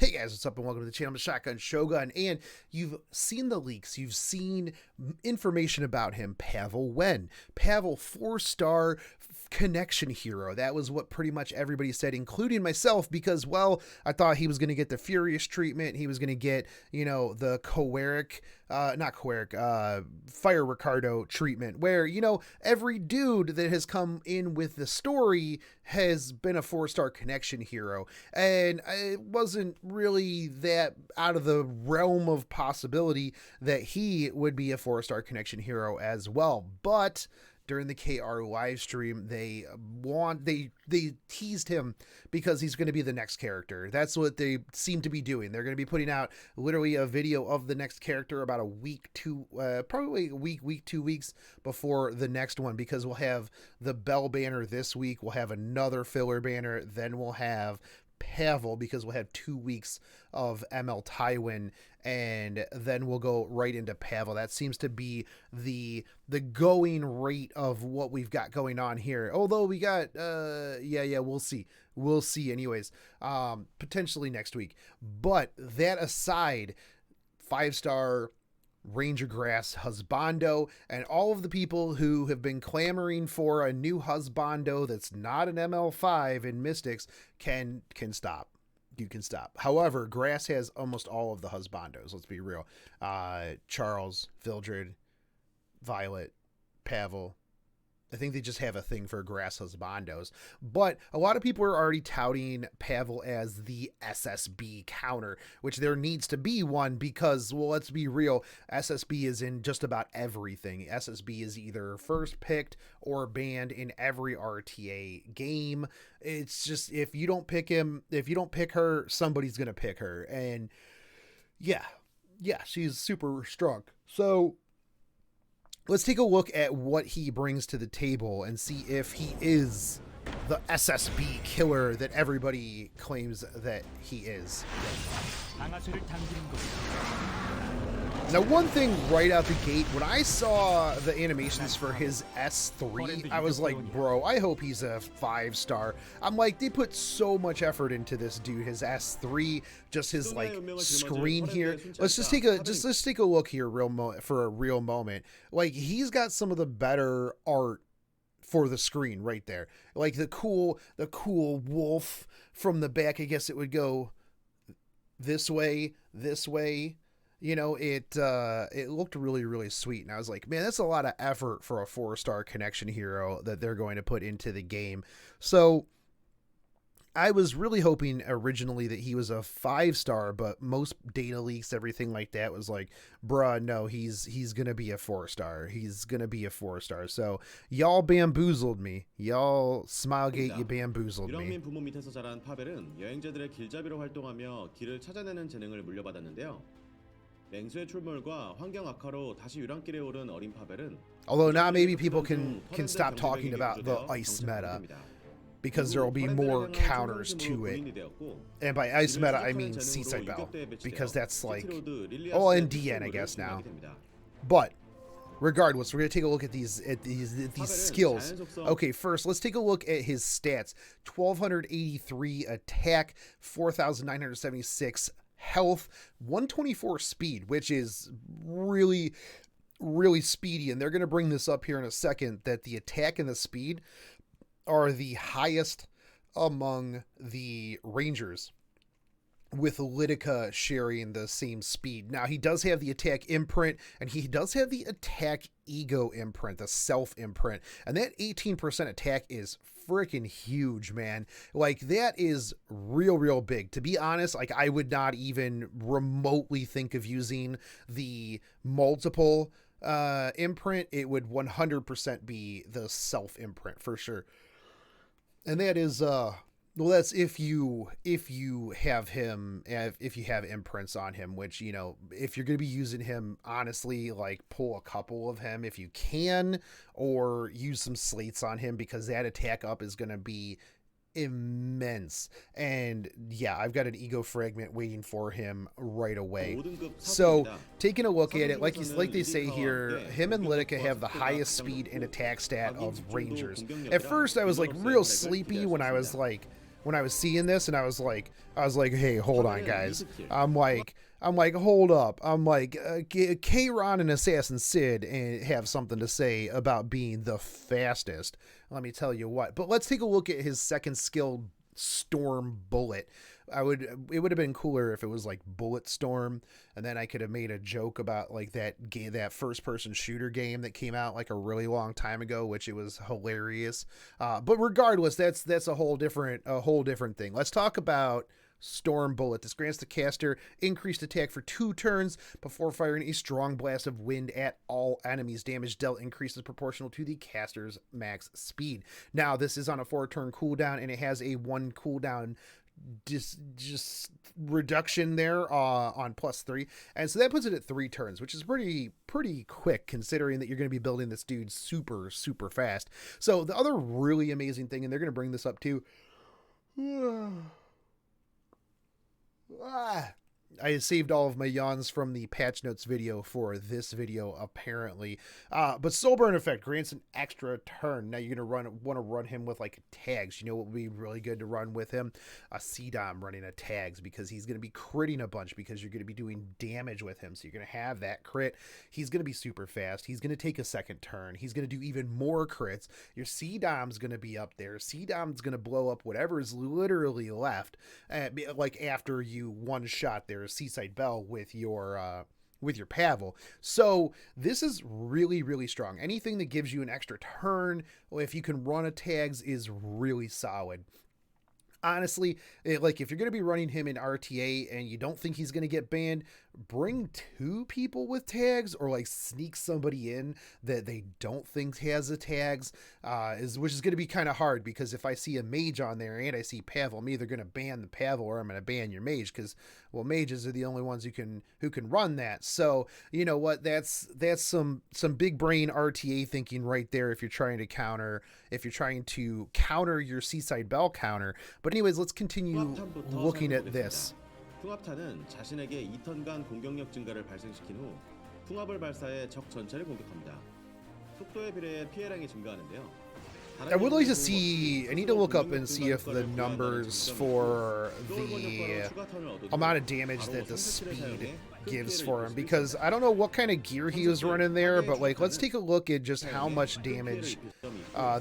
Hey guys, what's up and welcome to the channel. I'm Shotgun Shogun, and you've seen the leaks, you've seen information about him. Pavel, Pavel, 4-star connection hero. That was what pretty much everybody said, including myself, because, well, I thought he was going to get the Furious treatment. He was going to get, the Fire Ricardo treatment, where, every dude that has come in with the story has been a 4-star connection hero. And it wasn't really that out of the realm of possibility that he would be a 4-star connection hero as well. But during the KR live stream, they teased him because he's going to be the next character. That's what they seem to be doing. They're going to be putting out literally a video of the next character about probably a week, 2 weeks before the next one, because we'll have the Bell banner this week. We'll have another filler banner. Then we'll have Pavel, because we'll have 2 weeks of ML Tywin, and then we'll go right into Pavel. That seems to be the going rate of what we've got going on here. Although we got we'll see anyways, potentially next week. But that aside, 5-star Ranger Grass husbando, and all of the people who have been clamoring for a new husbando that's not an ML5 in Mystics can stop. You can stop. However, Grass has almost all of the husbandos. Let's be real. Charles, Vildred, Violet, Pavel. I think they just have a thing for Grass husbandos. But a lot of people are already touting Pavel as the SSB counter, which there needs to be one because, well, let's be real, SSB is in just about everything. SSB is either first picked or banned in every RTA game. It's just, if you don't pick him, if you don't pick her, somebody's going to pick her. And yeah, she's super strong. So let's take a look at what he brings to the table and see if he is the SSB killer that everybody claims that he is. Now, one thing right out the gate, when I saw the animations for his S3, I was like, bro, I hope he's a 5-star. I'm like, they put so much effort into this dude, his S3, just his like screen here. Let's just take a look here for a real moment. Like, he's got some of the better art for the screen right there. Like the cool wolf from the back. I guess it would go this way. It looked really, really sweet. And I was like, man, that's a lot of effort for a 4-star connection hero that they're going to put into the game. So I was really hoping originally that he was a 5-star, but most data leaks, everything like that, was like, bruh, no, he's going to be a 4-star. He's going to be a 4-star. So y'all bamboozled me. Y'all Smilegate, you bamboozled me. 유령민 부모 밑에서 자란 파벨은 여행자들의 길잡이로 활동하며 길을 찾아내는 재능을 물려받았는데요. 맹수의 출몰과 환경 악화로 다시 유랑길에 오른 어린 파벨은, although now maybe people can stop talking about the ice meta, because there will be more counters to it. And by ice meta, I mean Seaside Bell, because that's like, oh, and DN, I guess now. But regardless, we're going to take a look at these skills. Okay, first, let's take a look at his stats. 1,283 attack, 4,976 health, 124 speed, which is really, really speedy. And they're going to bring this up here in a second, that the attack and the speed are the highest among the Rangers, with Lidica sharing the same speed. Now, he does have the attack imprint, and he does have the attack ego imprint, the self imprint, and that 18% attack is freaking huge, man. Like, that is real big. To be honest, like, I would not even remotely think of using the multiple imprint. It would 100% be the self imprint for sure. And that is well, that's if you have him, if you have imprints on him, which, if you're going to be using him, honestly, like, pull a couple of him if you can, or use some slates on him, because that attack up is going to be immense. And yeah, I've got an ego fragment waiting for him right away. So taking a look at it, like they say here, him and Lidica have the highest speed and attack stat of Rangers. At first I was like real sleepy when I was like when I was seeing this, and I was like, hey, hold on, guys. I'm like, hold up. I'm like, K-Ron and Assassin Sid have something to say about being the fastest. Let me tell you what. But let's take a look at his second skill, Storm Bullet. It would have been cooler if it was like Bullet Storm, and then I could have made a joke about like that first person shooter game that came out like a really long time ago, which it was hilarious. But regardless, that's a whole different thing. Let's talk about Storm Bullet. This grants the caster increased attack for 2 turns before firing a strong blast of wind at all enemies. Damage dealt increases proportional to the caster's max speed. Now, this is on a 4-turn cooldown, and it has a 1 cooldown just reduction there on +3, and so that puts it at 3 turns, which is pretty quick considering that you're going to be building this dude super fast. So the other really amazing thing, and they're going to bring this up too. I saved all of my yawns from the patch notes video for this video, apparently. But Soul Burn effect grants an extra turn. Now you're gonna want to run him with like tags. You know what would be really good to run with him? A CDOM running a tags, because he's gonna be critting a bunch, because you're gonna be doing damage with him. So you're gonna have that crit. He's gonna be super fast. He's gonna take a second turn. He's gonna do even more crits. Your CDOM's gonna be up there. CDOM's gonna blow up whatever is literally left, like after you one shot their Seaside Belle with your Pavel. So this is really strong. Anything that gives you an extra turn, if you can run a tags, is really solid. Honestly, like if you're going to be running him in RTA and you don't think he's going to get banned, bring 2 people with tags, or like sneak somebody in that they don't think has the tags, which is going to be kind of hard, because if I see a mage on there and I see Pavel, I'm either going to ban the Pavel or I'm going to ban your mage, because well, mages are the only ones who can run that. So you know what, that's some big brain RTA thinking right there if you're trying to counter your Seaside Belle counter. But anyways, let's continue looking at this. 풍압탄은 자신에게 2턴간 공격력 증가를 발생시킨 후 풍압을 발사해 적 전체를 공격합니다. 속도에 비례해 피해량이 증가하는데요. I would like to see, I need to look up and see if the numbers for the amount of damage that the speed gives for him, because I don't know what kind of gear he was running there, but like let's take a look at just how much damage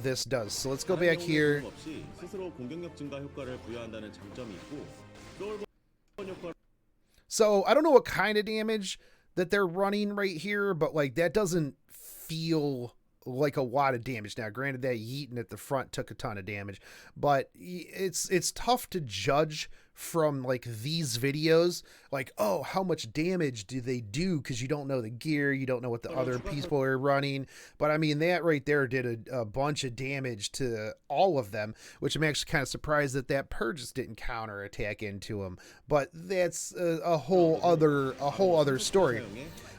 this does. So let's go back here. So I don't know what kind of damage that they're running right here, but like that doesn't feel like a lot of damage. Now granted, that yeeting at the front took a ton of damage, but it's tough to judge from like these videos, like, oh, how much damage do they do, because you don't know the gear, you don't know what the other people are running. But I mean, that right there did a bunch of damage to all of them, which I'm actually kind of surprised that Purges didn't counter attack into him, but that's a whole other story.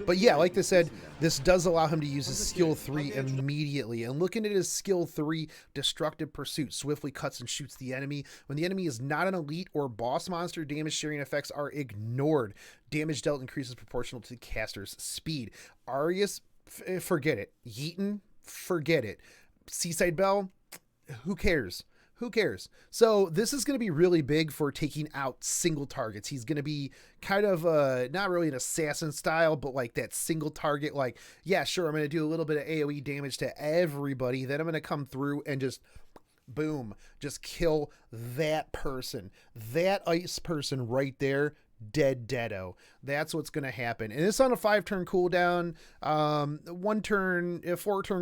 But yeah, like I said, this does allow him to use his skill 3 immediately. And looking at his skill 3, Destructive Pursuit, swiftly cuts and shoots the enemy. When the enemy is not an elite or boss monster, damage sharing effects are ignored. Damage dealt increases proportional to the caster's speed. Arius, forget it. Yeaton, forget it. Seaside Belle, who cares? Who cares? So this is going to be really big for taking out single targets. He's going to be kind of not really an assassin style, but like that single target, like, yeah, sure, I'm going to do a little bit of AoE damage to everybody. Then I'm going to come through and just boom, just kill that person. That ice person right there, deado. That's what's going to happen. And it's on a 5-turn cooldown, 4-turn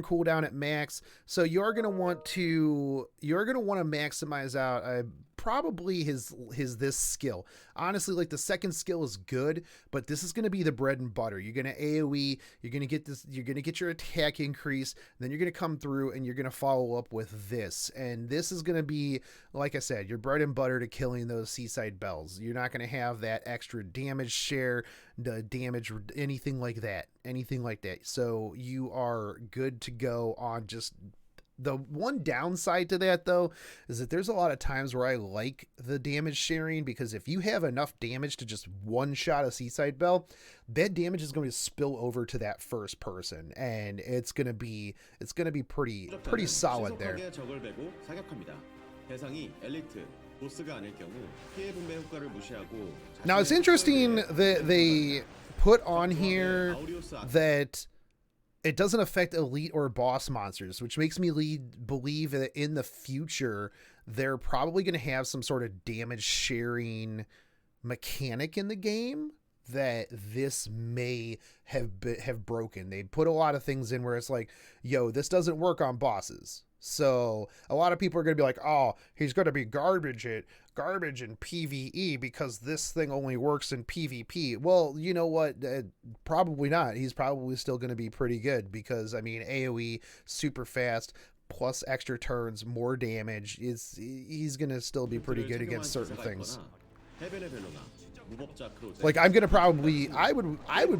cooldown at max. So you're going to want to maximize out probably this skill. Honestly, like the second skill is good, but this is going to be the bread and butter. You're going to AoE, you're going to get this, you're going to get your attack increase, then you're going to come through and you're going to follow up with this. And this is going to be, like I said, your bread and butter to killing those Seaside Belles. You're not going to have that extra damage share, the damage, anything like that. So you are good to go on just. The one downside to that, though, is that there's a lot of times where I like the damage sharing, because if you have enough damage to just one-shot a Seaside Belle, that damage is going to spill over to that first person, and it's going to be pretty solid there. 대상이 엘리트, 보스가 아닐 경우 피해 분배 효과를 무시하고 Now it's interesting that they put on here that it doesn't affect elite or boss monsters, which makes me believe that in the future they're probably going to have some sort of damage sharing mechanic in the game that this may have broken. They put a lot of things in where it's like, yo, this doesn't work on bosses. So a lot of people are going to be like, oh, he's going to be garbage in PvE because this thing only works in PvP. Well, you know what? Probably not. He's probably still going to be pretty good because, I mean, AoE, super fast, plus extra turns, more damage. He's going to still be pretty good against certain things. Like I would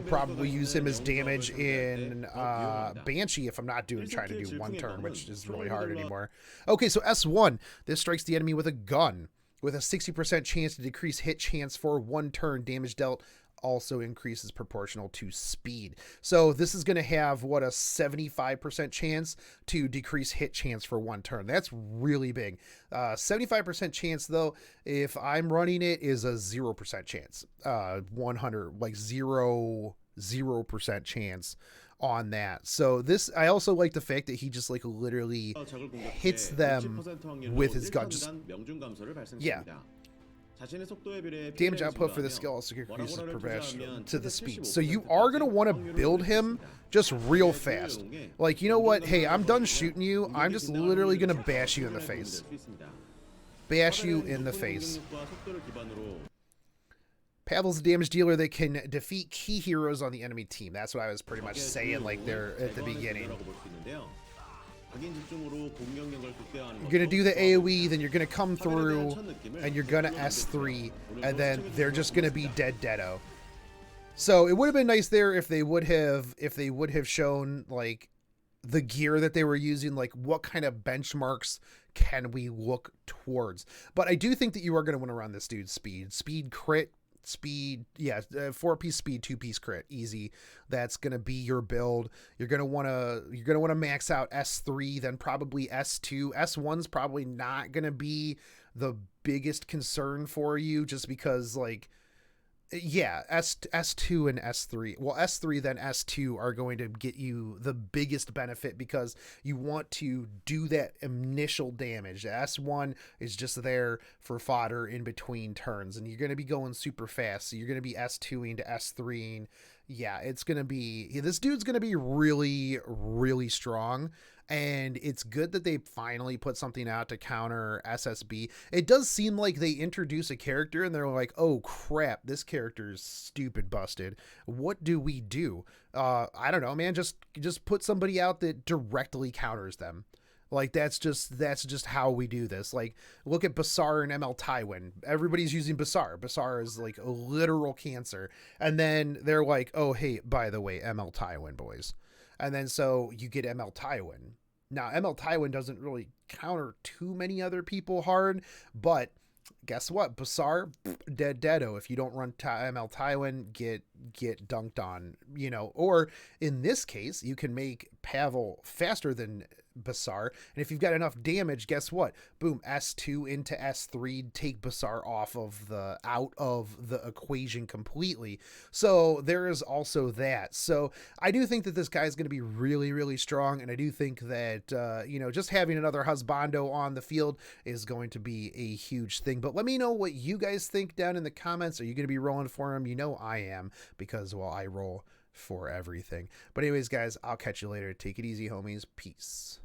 probably use him as damage in Banshee if I'm not trying to do one turn, which is really hard anymore. Okay, so S1, this strikes the enemy with a gun with a 60% chance to decrease hit chance for 1 turn. Damage dealt also increases proportional to speed. So this is going to have what, a 75% chance to decrease hit chance for 1 turn. That's really big. 75% chance though, if I'm running it, is a 0% chance. 100, like 0% chance on that. So this, I also like the fact that he just like literally hits them with his gun. Just, yeah. Damage output for this skill also increases proportional to the speed. So you are going to want to build him just real fast. Like, you know what? Hey, I'm done shooting you. I'm just literally going to bash you in the face. Bash you in the face. Pavel's a damage dealer that can defeat key heroes on the enemy team. That's what I was pretty much saying like there at the beginning. You're going to do the AoE, then you're going to come through, and you're going to S3, and then they're just going to be deado. So it would have been nice there if they would have shown like the gear that they were using, like what kind of benchmarks can we look towards. But I do think that you are going to want to run this dude's speed crit. Speed, yeah, 4-piece speed, 2-piece crit, easy. That's gonna be your build. You're gonna wanna max out S3, then probably S2. S1's probably not gonna be the biggest concern for you, just because like, yeah, S2 and S3. Well, S3 then S2 are going to get you the biggest benefit because you want to do that initial damage. S1 is just there for fodder in between turns, and you're going to be going super fast. So you're going to be S2ing to S3ing. Yeah, it's going to be, this dude's going to be really, really strong. And it's good that they finally put something out to counter SSB. It does seem like they introduce a character and they're like, oh crap, this character is stupid busted. What do we do? I don't know, man. Just put somebody out that directly counters them. Like that's just how we do this. Like look at Basar and ML Tywin. Everybody's using Basar. Basar is like a literal cancer. And then they're like, oh, hey, by the way, ML Tywin, boys. And then so you get ML Tywin. Now, ML Tywin doesn't really counter too many other people hard, but guess what? Basar, deado. If you don't run ML Tywin, get dunked on, you know. Or in this case, you can make Pavel faster than Basar, and if you've got enough damage, guess what? Boom, S2 into S3, take Basar out of the equation completely. So there is also that. So I do think that this guy is going to be really, really strong, and I do think that you know, just having another husbando on the field is going to be a huge thing. But let me know what you guys think down in the comments. Are you going to be rolling for him? You know I am, because well, I roll for everything. But anyways, guys, I'll catch you later. Take it easy, homies. Peace.